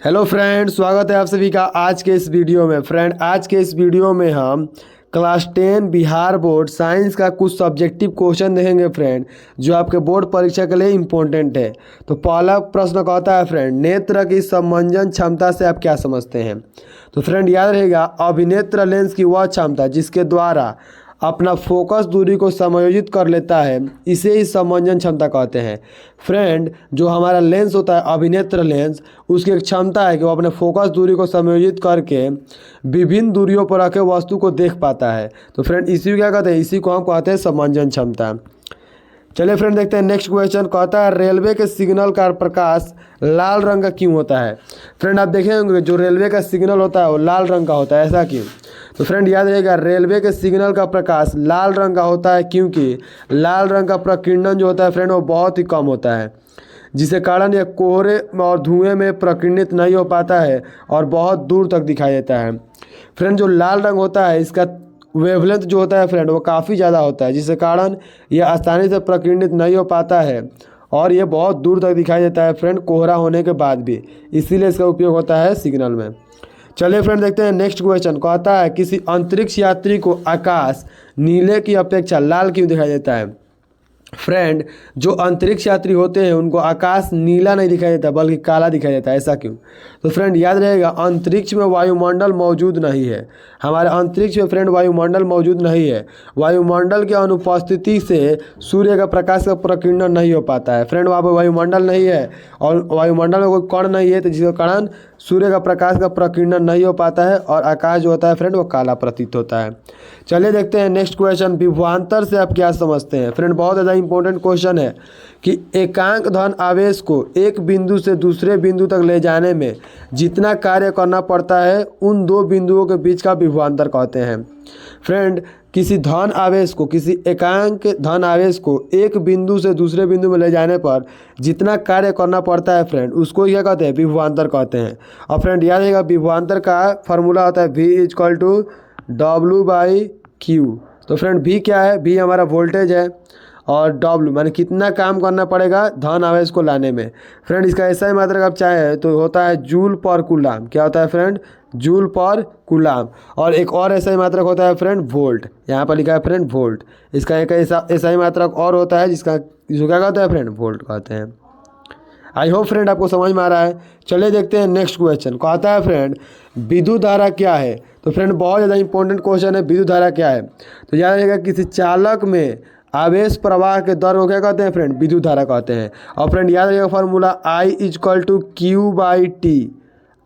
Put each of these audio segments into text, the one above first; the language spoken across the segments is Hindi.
हेलो फ्रेंड, स्वागत है आप सभी का आज के इस वीडियो में। फ्रेंड, आज के इस वीडियो में हम क्लास 10 बिहार बोर्ड साइंस का कुछ सब्जेक्टिव क्वेश्चन देखेंगे फ्रेंड, जो आपके बोर्ड परीक्षा के लिए इम्पोर्टेंट है। तो पहला प्रश्न कहता है फ्रेंड, नेत्र की समंजन क्षमता से आप क्या समझते हैं। तो फ्रेंड याद रहेगा, अभिनेत्र लेंस की वह क्षमता जिसके द्वारा अपना फोकस दूरी को समायोजित कर लेता है, इसे ही समंजन क्षमता कहते हैं। फ्रेंड, जो हमारा लेंस होता है अभिनेत्र लेंस, उसकी एक क्षमता है कि वो अपने फोकस दूरी को समायोजित करके विभिन्न दूरियों पर रखे वस्तु को देख पाता है। तो फ्रेंड इसी को क्या कहते हैं, इसी को हम कहते हैं समंजन क्षमता। चलिए फ्रेंड देखते हैं नेक्स्ट क्वेश्चन। कहता है रेलवे के सिग्नल का प्रकाश लाल रंग का क्यों होता है। फ्रेंड आप देखे होंगे जो रेलवे का सिग्नल होता है वो लाल रंग का होता है, ऐसा क्यों। तो फ्रेंड याद रहेगा, रेलवे के सिग्नल का प्रकाश लाल रंग का होता है क्योंकि लाल रंग का प्रकीर्णन जो होता है फ्रेंड वो बहुत ही कम होता है, जिसके कारण यह कोहरे और धुएं में प्रकीर्णित नहीं हो पाता है और बहुत दूर तक दिखाई देता है। फ्रेंड जो लाल रंग होता है इसका वेवलेंथ जो होता है फ्रेंड वो काफ़ी ज़्यादा होता है, जिसके कारण यह आसानी से प्रकीर्णित नहीं हो पाता है और ये बहुत दूर तक दिखाई देता है फ्रेंड, कोहरा होने के बाद भी। इसीलिए इसका उपयोग होता है सिग्नल में। चलिए फ्रेंड देखते हैं नेक्स्ट क्वेश्चन। कहता है किसी अंतरिक्ष यात्री को आकाश नीले की अपेक्षा लाल क्यों दिखाई देता है। फ्रेंड जो अंतरिक्ष यात्री होते हैं उनको आकाश नीला नहीं दिखाई देता बल्कि काला दिखाई देता है, ऐसा क्यों। तो फ्रेंड याद रहेगा, अंतरिक्ष में वायुमंडल मौजूद नहीं है। हमारे अंतरिक्ष में फ्रेंड वायुमंडल मौजूद नहीं है। वायुमंडल की अनुपस्थिति से सूर्य का प्रकाश का प्रकीर्णन नहीं हो पाता है। फ्रेंड वहाँ पर वायुमंडल नहीं है और वायुमंडल में कोई कण नहीं है, तो जिसके कारण सूर्य का प्रकाश का प्रकीर्णन नहीं हो पाता है और आकाश जो होता है फ्रेंड वो काला प्रतीत होता है। चलिए देखते हैं नेक्स्ट क्वेश्चन। विभवांतर से आप क्या समझते हैं। फ्रेंड बहुत ज़्यादा इंपॉर्टेंट क्वेश्चन है कि एकांक धन आवेश को एक बिंदु से दूसरे बिंदु तक ले जाने में जितना कार्य करना पड़ता है उन दो बिंदुओं के बीच का विभवांतर कहते हैं। फ्रेंड किसी धन आवेश को, किसी एकांक धन आवेश को एक बिंदु से दूसरे बिंदु में ले जाने पर जितना कार्य करना पड़ता है फ्रेंड उसको क्या कहते हैं, विभवांतर कहते हैं। और फ्रेंड याद रहेगा, विभवांतर का फॉर्मूला होता है V=W/Q। तो फ्रेंड V क्या है, V हमारा वोल्टेज है और W माने कितना काम करना पड़ेगा धन आवेश को लाने में। फ्रेंड इसका ऐसा ही मात्रक आप चाहे तो होता है जूल पर कूलाम। क्या होता है फ्रेंड, जूल पर कूलाम। और एक और ऐसा ही मात्रक होता है फ्रेंड वोल्ट, यहाँ पर लिखा है फ्रेंड वोल्ट। इसका एक ऐसा ही मात्रक और होता है जिसको क्या कहते हैं फ्रेंड, वोल्ट कहते हैं। आई होप फ्रेंड आपको समझ में आ रहा है। चलिए देखते हैं नेक्स्ट क्वेश्चन। कहता है फ्रेंड विद्युत धारा क्या है। तो फ्रेंड बहुत ज़्यादा इंपॉर्टेंट क्वेश्चन है, विद्युत धारा क्या है। तो याद रखिएगा, किसी चालक में आवेश प्रवाह के दर को क्या कहते हैं फ्रेंड, विद्युत धारा कहते हैं। और फ्रेंड याद रखिएगा फॉर्मूला I=Q/T।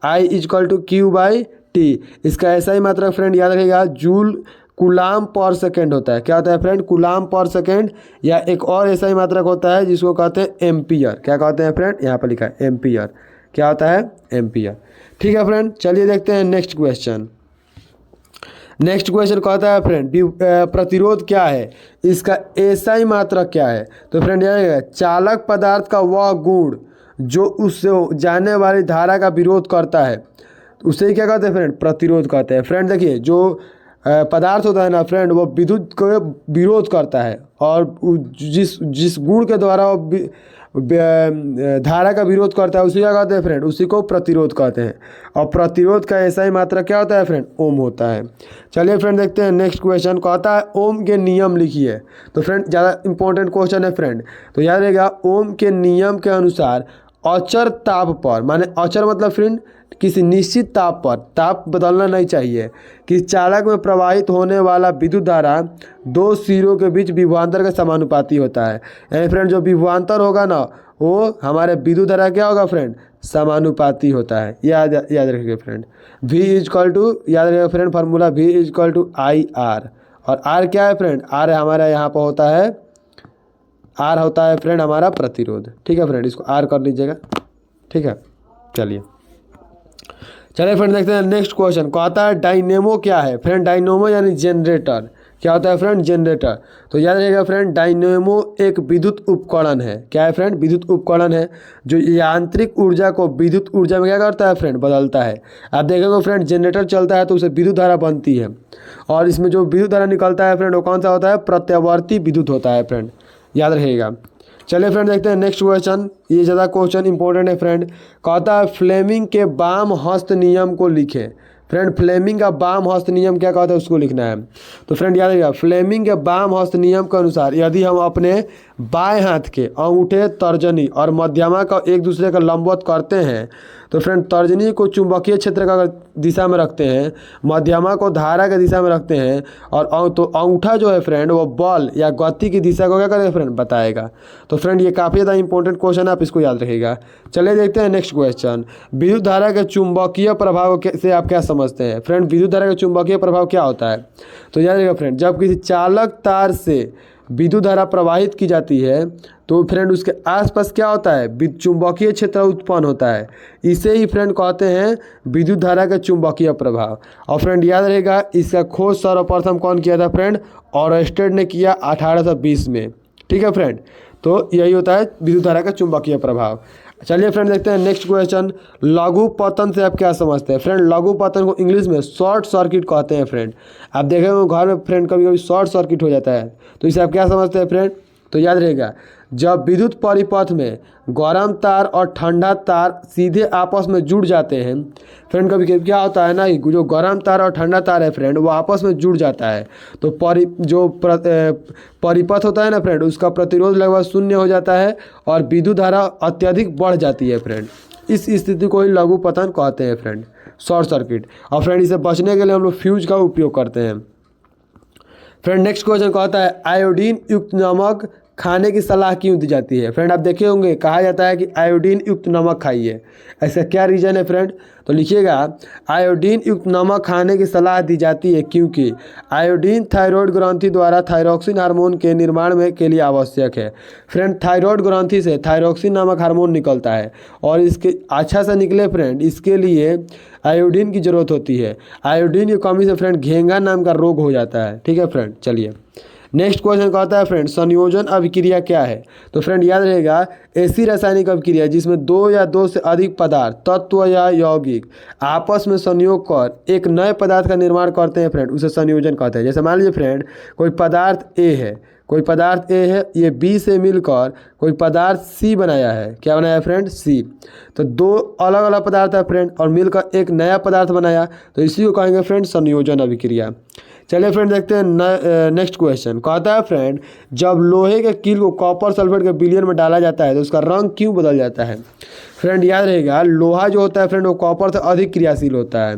I=Q/T। इसका ऐसा ही मात्रक फ्रेंड याद रखिएगा जूल कूलाम पर सेकेंड होता है। क्या होता है फ्रेंड, कूलाम पर सेकेंड। या एक और ऐसा ही मात्रक होता है जिसको कहते हैं एम्पियर। क्या कहते हैं फ्रेंड, यहाँ पर लिखा है एम्पियर। क्या होता है, एम्पियर। ठीक है फ्रेंड, चलिए देखते हैं नेक्स्ट क्वेश्चन। नेक्स्ट क्वेश्चन कहता है फ्रेंड प्रतिरोध क्या है, इसका ऐसा ही मात्रक क्या है। तो फ्रेंड याद, चालक पदार्थ का वह गुण जो उससे जाने वाली धारा का विरोध करता है उसे क्या कहते हैं फ्रेंड, प्रतिरोध कहते हैं। फ्रेंड देखिए, जो पदार्थ होता है ना फ्रेंड वो विद्युत को विरोध करता है और जिस गुण के द्वारा वो धारा का विरोध करता है उसी क्या कहते हैं फ्रेंड, उसी को प्रतिरोध कहते हैं। और प्रतिरोध का ऐसा ही मात्रा क्या होता है फ्रेंड, ओम होता है। चलिए फ्रेंड देखते हैं नेक्स्ट क्वेश्चन। कहता है ओम के नियम लिखिए। तो फ्रेंड ज़्यादा इंपॉर्टेंट क्वेश्चन है फ्रेंड। तो याद रहेगा, ओम के नियम के अनुसार अचर ताप पर, माने अचर मतलब फ्रेंड किसी निश्चित ताप पर, ताप बदलना नहीं चाहिए, कि चालक में प्रवाहित होने वाला विद्युत धारा दो सिरों के बीच विभवांतर के समानुपाती होता है। यानी फ्रेंड जो विभवांतर होगा ना वो हमारे विद्युत धारा क्या होगा फ्रेंड, समानुपाती होता है। याद रखिए फ्रेंड, याद रखिएगा फ्रेंड फॉर्मूला V=IR। और R क्या है फ्रेंड, R हमारा यहाँ पर होता है, R होता है फ्रेंड हमारा प्रतिरोध। ठीक है फ्रेंड, इसको R कर लीजिएगा। ठीक है, चलिए फ्रेंड देखते हैं नेक्स्ट क्वेश्चन। कहता है डायनेमो क्या है। फ्रेंड डायनेमो यानी जनरेटर। क्या होता है फ्रेंड, जनरेटर। तो याद रखिएगा फ्रेंड, डायनेमो एक विद्युत उपकरण है। क्या है फ्रेंड, विद्युत उपकरण है जो यांत्रिक ऊर्जा को विद्युत ऊर्जा में क्या करता है फ्रेंड, बदलता है। आप देखेंगे फ्रेंड जनरेटर चलता है तो उसे विद्युत धारा बनती है और इसमें जो विद्युत धारा निकलता है फ्रेंड वो कौन सा होता है, प्रत्यावर्ती विद्युत होता है फ्रेंड, याद रखिएगा। चलिए फ्रेंड देखते हैं नेक्स्ट क्वेश्चन। ये ज़्यादा क्वेश्चन इंपॉर्टेंट है फ्रेंड। कहता है फ्लेमिंग के बाम हस्त नियम को लिखे। फ्रेंड फ्लेमिंग का बाम हस्त नियम क्या कहता है उसको लिखना है। तो फ्रेंड याद रखिएगा, फ्लेमिंग के बाम हस्त नियम के अनुसार यदि हम अपने बाएं हाथ के अंगूठे, तर्जनी और मध्यमा का एक दूसरे का लंबवत करते हैं तो फ्रेंड तर्जनी को चुंबकीय क्षेत्र का दिशा में रखते हैं, मध्यमा को धारा के दिशा में रखते हैं और तो अंगूठा जो है फ्रेंड वो बल या गति की दिशा को क्या करेगा फ्रेंड बताएगा। तो फ्रेंड ये काफ़ी ज़्यादा इंपॉर्टेंट क्वेश्चन है, आप इसको याद रखिएगा। चलिए देखते हैं नेक्स्ट क्वेश्चन। विद्युत धारा के चुंबकीय प्रभाव से आप क्या समझते हैं। फ्रेंड विद्युत धारा का चुंबकीय प्रभाव क्या होता है। तो याद रखिएगा फ्रेंड, जब किसी चालक तार से विद्युत धारा प्रवाहित की जाती है तो फ्रेंड उसके आसपास क्या होता है, चुंबकीय क्षेत्र उत्पन्न होता है। इसे ही फ्रेंड कहते हैं विद्युत धारा का चुंबकीय प्रभाव। और फ्रेंड याद रहेगा, इसका खोज सर्वप्रथम कौन किया था फ्रेंड, ऑरस्टेड ने किया 1820 में। ठीक है फ्रेंड, तो यही होता है विद्युत धारा का चुंबकीय प्रभाव। चलिए फ्रेंड देखते हैं नेक्स्ट क्वेश्चन। लघु पतन से आप क्या समझते हैं। फ्रेंड लघु पतन को इंग्लिश में शॉर्ट सर्किट कहते हैं। फ्रेंड आप देखेंगे घर में फ्रेंड कभी कभी शॉर्ट सर्किट हो जाता है, तो इसे आप क्या समझते हैं फ्रेंड। तो याद रहेगा, जब विद्युत परिपथ में गर्म तार और ठंडा तार सीधे आपस में जुड़ जाते हैं फ्रेंड, कभी कभी क्या होता है ना, जो गर्म तार और ठंडा तार है फ्रेंड वो आपस में जुड़ जाता है तो परिपथ होता है ना फ्रेंड, उसका प्रतिरोध लगभग शून्य हो जाता है और विद्युत धारा अत्यधिक बढ़ जाती है फ्रेंड। इस स्थिति को ही लघु पतन कहते हैं फ्रेंड, शॉर्ट सर्किट। और फ्रेंड इसे बचने के लिए हम लोग फ्यूज का उपयोग करते हैं। फ्रेंड नेक्स्ट क्वेश्चन कहता है आयोडीन युक्त नमक खाने की सलाह क्यों दी जाती है। फ्रेंड आप देखे होंगे कहा जाता है कि आयोडीन युक्त नमक खाइए, ऐसा क्या रीज़न है फ्रेंड। तो लिखिएगा, आयोडीन युक्त नमक खाने की सलाह दी जाती है क्योंकि आयोडीन थायराइड ग्रंथि द्वारा थायरॉक्सिन हार्मोन के निर्माण में के लिए आवश्यक है। फ्रेंड थायराइड ग्रंथि से थायरॉक्सिन नामक हार्मोन निकलता है और इसके अच्छा से निकले फ्रेंड, इसके लिए आयोडीन की ज़रूरत होती है। आयोडीन की कमी से फ्रेंड घेंगा नाम का रोग हो जाता है। ठीक है फ्रेंड, चलिए नेक्स्ट क्वेश्चन कहता है फ्रेंड संयोजन अभिक्रिया क्या है। तो फ्रेंड याद रहेगा, ऐसी रासायनिक अभिक्रिया जिसमें दो या दो से अधिक पदार्थ, तत्व या यौगिक आपस में संयोग कर एक नए पदार्थ का निर्माण करते हैं फ्रेंड, उसे संयोजन कहते हैं। जैसे मान लीजिए फ्रेंड, कोई पदार्थ ए है, ये बी से मिलकर कोई पदार्थ सी बनाया है। क्या बनाया है फ्रेंड, सी। तो दो अलग अलग पदार्थ है फ्रेंड और मिलकर एक नया पदार्थ बनाया, तो इसी को कहेंगे फ्रेंड संयोजन अभिक्रिया। चलिए फ्रेंड देखते हैं नेक्स्ट क्वेश्चन। कहता है फ्रेंड जब लोहे के कील को कॉपर सल्फेट के विलयन में डाला जाता है तो उसका रंग क्यों बदल जाता है। फ्रेंड याद रहेगा, लोहा जो होता है फ्रेंड वो कॉपर से अधिक क्रियाशील होता है,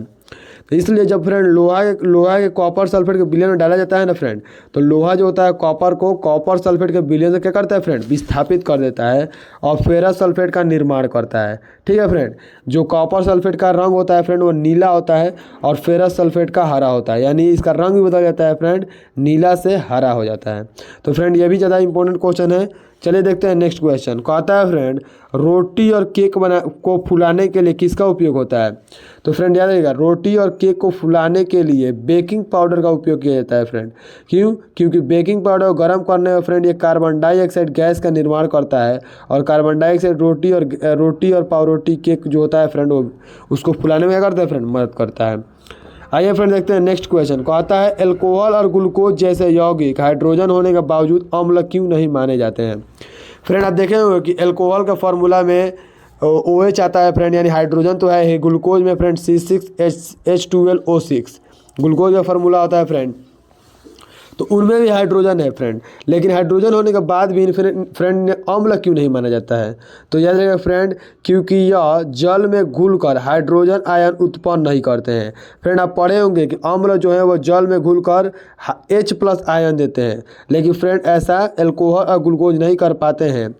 तो इसलिए जब फ्रेंड लोहा के कॉपर सल्फेट के विलयन में डाला जाता है ना फ्रेंड, तो लोहा जो होता है कॉपर को कॉपर सल्फेट के विलयन से क्या करता है फ्रेंड, विस्थापित कर देता है और फेरस सल्फेट का निर्माण करता है। ठीक है फ्रेंड, जो कॉपर सल्फेट का रंग होता है फ्रेंड वो नीला होता है और फेरस सल्फेट का हरा होता है, यानी इसका रंग भी बदल जाता है फ्रेंड, नीला से हरा हो जाता है। तो फ्रेंड ये भी ज़्यादा इंपॉर्टेंट क्वेश्चन है। चलिए देखते हैं नेक्स्ट क्वेश्चन। कहता है फ्रेंड रोटी और केक को फुलाने के लिए किसका उपयोग होता है। तो फ्रेंड याद रखिएगा, रोटी और केक को फुलाने के लिए बेकिंग पाउडर का उपयोग किया जाता है फ्रेंड। क्योंकि बेकिंग पाउडर को गर्म करने में फ्रेंड ये कार्बन डाइऑक्साइड गैस का निर्माण करता है और कार्बन डाइऑक्साइड रोटी और पावरोटी केक जो होता है फ्रेंड वो उसको फुलाने में क्या करता है फ्रेंड, मदद करता है। आइए फ्रेंड देखते हैं नेक्स्ट क्वेश्चन। कहता है एल्कोहल और ग्लूकोज जैसे यौगिक हाइड्रोजन होने के बावजूद अम्ल क्यों नहीं माने जाते हैं। फ्रेंड आप देखे होंगे कि एल्कोहल का फार्मूला में OH आता है फ्रेंड, यानी हाइड्रोजन तो है, ग्लूकोज में फ्रेंड C6H12O6 ग्लूकोज का फार्मूला होता है फ्रेंड, तो उनमें भी हाइड्रोजन है फ्रेंड, लेकिन हाइड्रोजन होने के बाद भी फ्रेंड अम्ल क्यों नहीं माना जाता है। तो याद रखिएगा फ्रेंड, क्योंकि यह जल में घुलकर हाइड्रोजन आयन उत्पन्न नहीं करते हैं। फ्रेंड आप पढ़े होंगे कि अम्ल जो है वो जल में घुलकर H+ आयन देते हैं, लेकिन फ्रेंड ऐसा एल्कोहल और ग्लूकोज नहीं कर पाते हैं,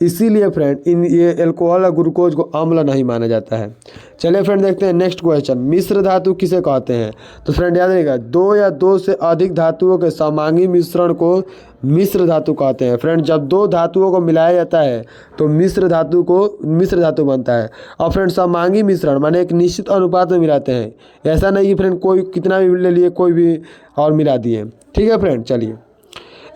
इसीलिए फ्रेंड ये एल्कोहल और ग्लूकोज को अम्ल नहीं माना जाता है। चलिए फ्रेंड देखते हैं नेक्स्ट क्वेश्चन। मिश्र धातु किसे कहते हैं। तो फ्रेंड याद रखिएगा, दो या दो से अधिक धातुओं के समांगी मिश्रण को मिश्र धातु कहते हैं। फ्रेंड जब दो धातुओं को मिलाया जाता है तो मिश्र धातु बनता है। और फ्रेंड समांगी मिश्रण माने एक निश्चित अनुपात में मिलाते हैं, ऐसा नहीं कि फ्रेंड कोई कितना भी ले लिए कोई भी और मिला दिए। ठीक है फ्रेंड, चलिए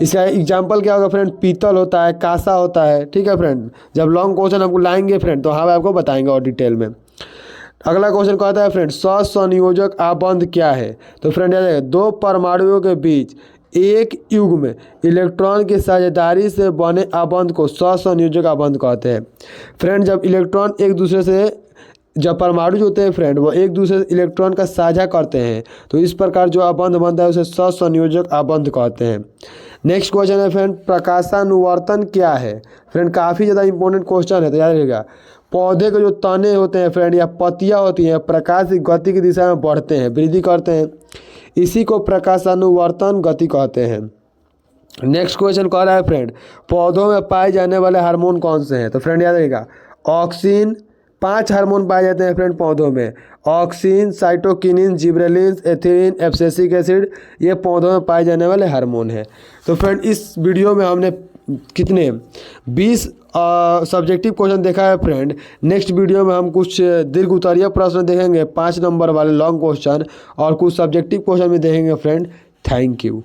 इसका एग्जाम्पल क्या होगा फ्रेंड, पीतल होता है, कांसा होता है। ठीक है फ्रेंड, जब लॉन्ग क्वेश्चन हमको लाएंगे फ्रेंड तो हम आपको बताएंगे और डिटेल में। अगला क्वेश्चन कहता है फ्रेंड ससंयोजक आबंध क्या है। तो फ्रेंड याद है, दो परमाणुओं के बीच एक युग्म इलेक्ट्रॉन की साझेदारी से बने आबंध को सहसंयोजक आबंध कहते हैं। फ्रेंड, जब इलेक्ट्रॉन एक दूसरे से, जब परमाणु जो होते हैं फ्रेंड, वो एक दूसरे से इलेक्ट्रॉन का साझा करते हैं तो इस प्रकार जो आबंध बनता है उसे सहसंयोजक आबंध कहते हैं। नेक्स्ट क्वेश्चन है फ्रेंड, प्रकाशानुवर्तन क्या है। फ्रेंड, काफ़ी ज़्यादा इंपॉर्टेंट क्वेश्चन है, तो याद रखिएगा। पौधे के जो तने होते हैं फ्रेंड या पत्तियां होती हैं, प्रकाश की गति की दिशा में बढ़ते हैं, वृद्धि करते हैं, इसी को प्रकाशानुवर्तन गति कहते हैं। नेक्स्ट क्वेश्चन कह रहा है फ्रेंड, पौधों में पाए जाने वाले हार्मोन कौन से हैं। तो फ्रेंड याद रखिएगा, ऑक्सिन, 5 हार्मोन पाए जाते हैं फ्रेंड पौधों में, auxin, cytokinin, gibberellin, ethylene, abscisic acid, ये पौधों में पाए जाने वाले हार्मोन हैं। तो फ्रेंड, इस वीडियो में हमने कितने 20 सब्जेक्टिव क्वेश्चन देखा है फ्रेंड। नेक्स्ट वीडियो में हम कुछ दीर्घ उत्तरीय प्रश्न देखेंगे, 5 नंबर वाले लॉन्ग क्वेश्चन, और कुछ सब्जेक्टिव क्वेश्चन भी देखेंगे फ्रेंड। Thank you.